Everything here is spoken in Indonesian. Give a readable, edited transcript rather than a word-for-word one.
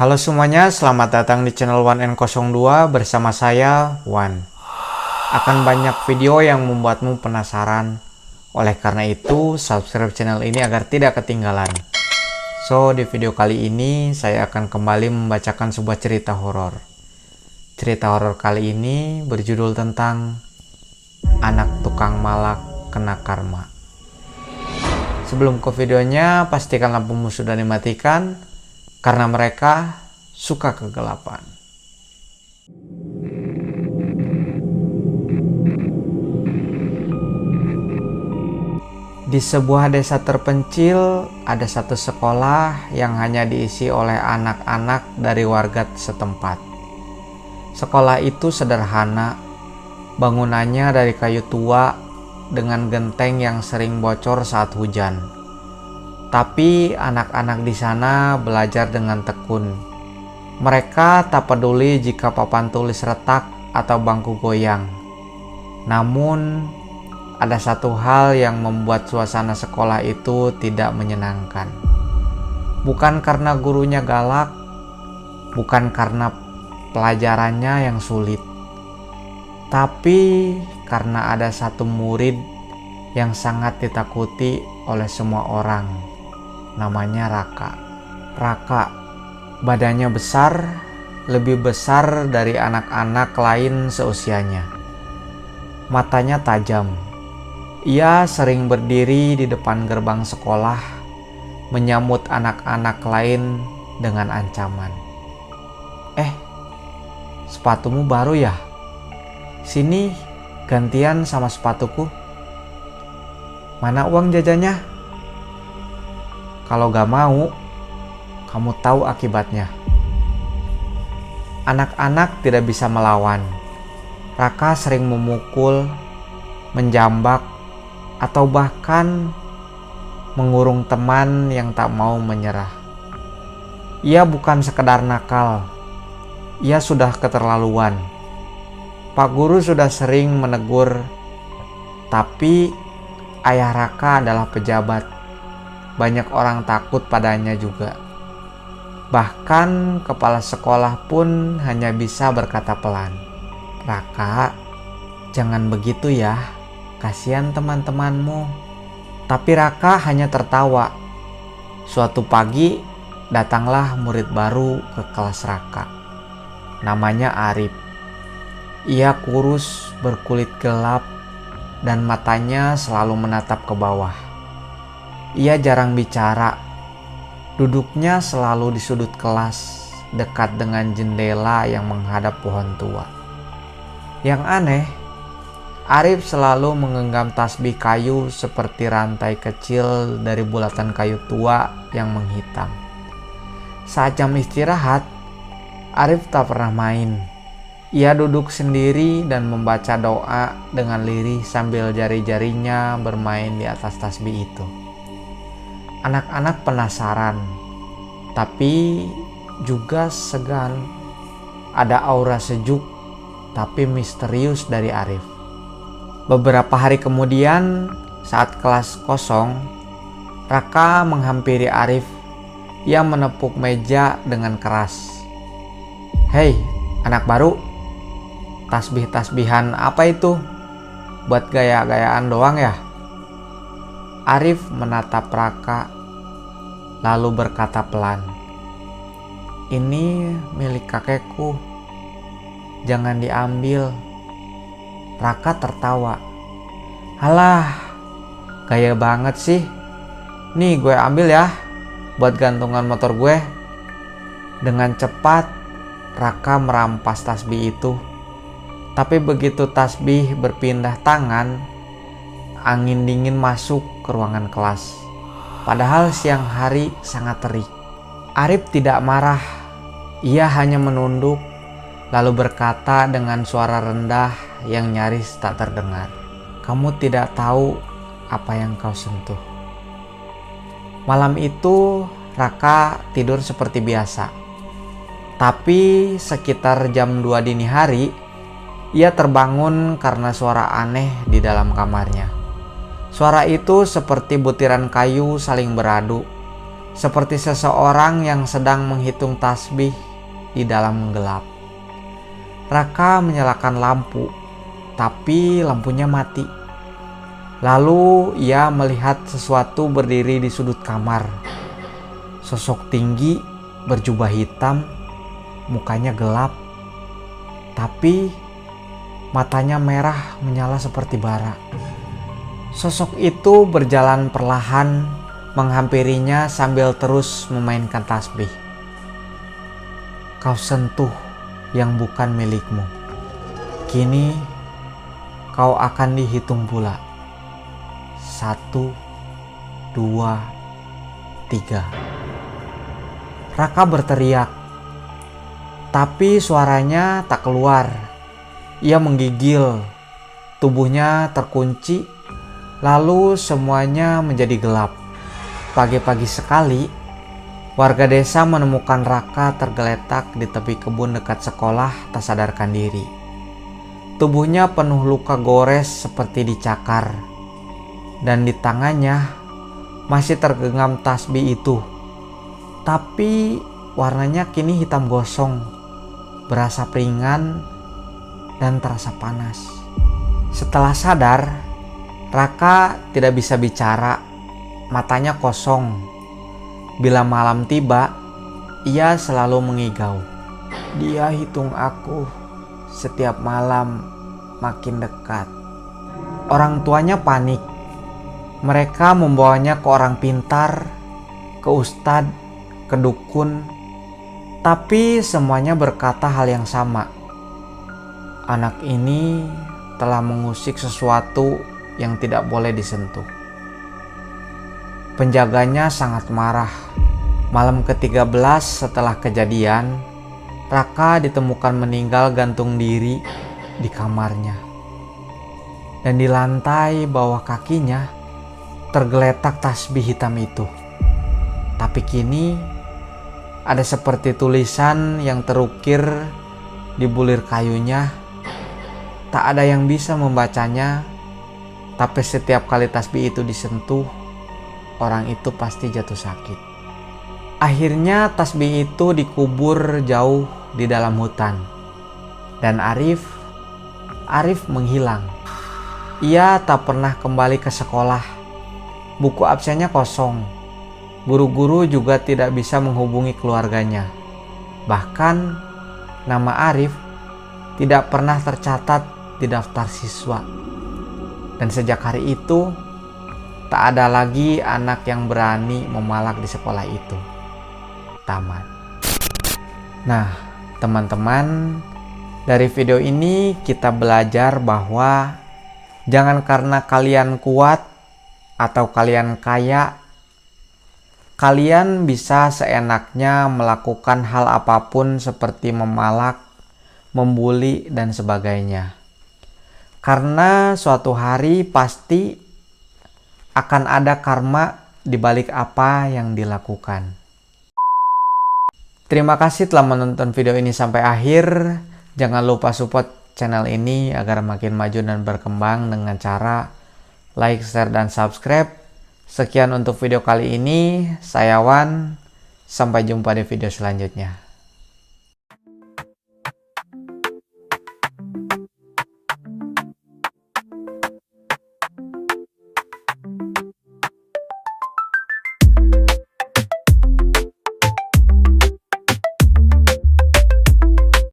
Halo semuanya, selamat datang di channel 1N02 bersama saya, Wan. Akan banyak video yang membuatmu penasaran. Oleh karena itu, subscribe channel ini agar tidak ketinggalan. So, di video kali ini saya akan kembali membacakan sebuah cerita horor. Cerita horor kali ini berjudul tentang Anak Tukang Malak Kena Karma. Sebelum ke videonya, pastikan lampumu sudah dimatikan karena mereka suka kegelapan. Di sebuah desa terpencil, ada satu sekolah yang hanya diisi oleh anak-anak dari warga setempat. Sekolah itu sederhana, bangunannya dari kayu tua dengan genteng yang sering bocor saat hujan. Tapi anak-anak di sana belajar dengan tekun. Mereka tak peduli jika papan tulis retak atau bangku goyang. Namun, ada satu hal yang membuat suasana sekolah itu tidak menyenangkan. Bukan karena gurunya galak, bukan karena pelajarannya yang sulit, tapi karena ada satu murid yang sangat ditakuti oleh semua orang. Namanya Raka. Raka, badannya besar, lebih besar dari anak-anak lain seusianya. Matanya tajam. Ia sering berdiri di depan gerbang sekolah, menyambut anak-anak lain dengan ancaman. Sepatumu baru ya? Sini, gantian sama sepatuku. Mana uang jajannya? Kalau gak mau, kamu tahu akibatnya. Anak-anak tidak bisa melawan. Raka sering memukul, menjambak, atau bahkan mengurung teman yang tak mau menyerah. Ia bukan sekedar nakal, ia sudah keterlaluan. Pak Guru sudah sering menegur, tapi ayah Raka adalah pejabat. Banyak orang takut padanya juga. Bahkan kepala sekolah pun hanya bisa berkata pelan, "Raka, jangan begitu ya, kasihan teman-temanmu." Tapi Raka hanya tertawa. Suatu pagi datanglah murid baru ke kelas Raka. Namanya Arif. Ia kurus, berkulit gelap, dan matanya selalu menatap ke bawah. Ia jarang bicara. Duduknya selalu di sudut kelas, dekat dengan jendela yang menghadap pohon tua. Yang aneh, Arif selalu menggenggam tasbih kayu seperti rantai kecil dari bulatan kayu tua yang menghitam. Saat jam istirahat, Arif tak pernah main. Ia duduk sendiri dan membaca doa dengan lirih sambil jari-jarinya bermain di atas tasbih itu. Anak-anak penasaran, tapi juga segan. Ada aura sejuk tapi misterius dari Arif. Beberapa hari kemudian, saat kelas kosong, Raka menghampiri Arif. Ia menepuk meja dengan keras. "Hei, anak baru, tasbih-tasbihan apa itu? Buat gaya-gayaan doang ya?" Arif menatap Raka, lalu berkata pelan, "Ini milik kakekku, jangan diambil." Raka tertawa. "Halah, gaya banget sih. Nih gue ambil ya, buat gantungan motor gue." Dengan cepat, Raka merampas tasbih itu. Tapi begitu tasbih berpindah tangan, angin dingin masuk ke ruangan kelas. Padahal siang hari sangat terik. Arif tidak marah. Ia hanya menunduk, lalu berkata dengan suara rendah yang nyaris tak terdengar, "Kamu tidak tahu apa yang kau sentuh." Malam itu Raka tidur seperti biasa. Tapi sekitar jam 2 dini hari, ia terbangun karena suara aneh di dalam kamarnya. Suara itu seperti butiran kayu saling beradu, seperti seseorang yang sedang menghitung tasbih di dalam gelap. Raka menyalakan lampu, tapi lampunya mati. Lalu ia melihat sesuatu berdiri di sudut kamar. Sosok tinggi, berjubah hitam, mukanya gelap, tapi matanya merah menyala seperti bara. Sosok itu berjalan perlahan menghampirinya sambil terus memainkan tasbih. Kau sentuh yang bukan milikmu. Kini kau akan dihitung pula. 1, 2, 3. Raka berteriak, tapi suaranya tak keluar. Ia menggigil, tubuhnya terkunci, lalu semuanya menjadi gelap. Pagi-pagi sekali, warga desa menemukan Raka tergeletak di tepi kebun dekat sekolah tak sadarkan diri. Tubuhnya penuh luka gores seperti dicakar, dan di tangannya masih tergenggam tasbih itu. Tapi warnanya kini hitam gosong, berasa ringan dan terasa panas. Setelah sadar, Raka tidak bisa bicara, matanya kosong. Bila malam tiba, ia selalu mengigau. Dia hitung aku setiap malam makin dekat. Orang tuanya panik. Mereka membawanya ke orang pintar, ke ustadz, ke dukun, tapi semuanya berkata hal yang sama. Anak ini telah mengusik sesuatu yang tidak boleh disentuh. Penjaganya sangat marah. Malam ke-13 setelah kejadian, Raka ditemukan meninggal gantung diri di kamarnya. Dan di lantai bawah kakinya tergeletak tasbih hitam itu. Tapi kini ada seperti tulisan yang terukir di bulir kayunya. Tak ada yang bisa membacanya, tapi setiap kali tasbih itu disentuh, orang itu pasti jatuh sakit. Akhirnya tasbih itu dikubur jauh di dalam hutan. Dan Arif menghilang. Ia tak pernah kembali ke sekolah. Buku absennya kosong. Guru-guru juga tidak bisa menghubungi keluarganya. Bahkan nama Arif tidak pernah tercatat di daftar siswa. Dan sejak hari itu tak ada lagi anak yang berani memalak di sekolah itu. Tamat. Nah, teman-teman, dari video ini kita belajar bahwa jangan karena kalian kuat atau kalian kaya, kalian bisa seenaknya melakukan hal apapun seperti memalak, membuli, dan sebagainya. Karena suatu hari pasti akan ada karma di balik apa yang dilakukan. Terima kasih telah menonton video ini sampai akhir. Jangan lupa support channel ini agar makin maju dan berkembang dengan cara like, share, dan subscribe. Sekian untuk video kali ini. Saya Wan. Sampai jumpa di video selanjutnya.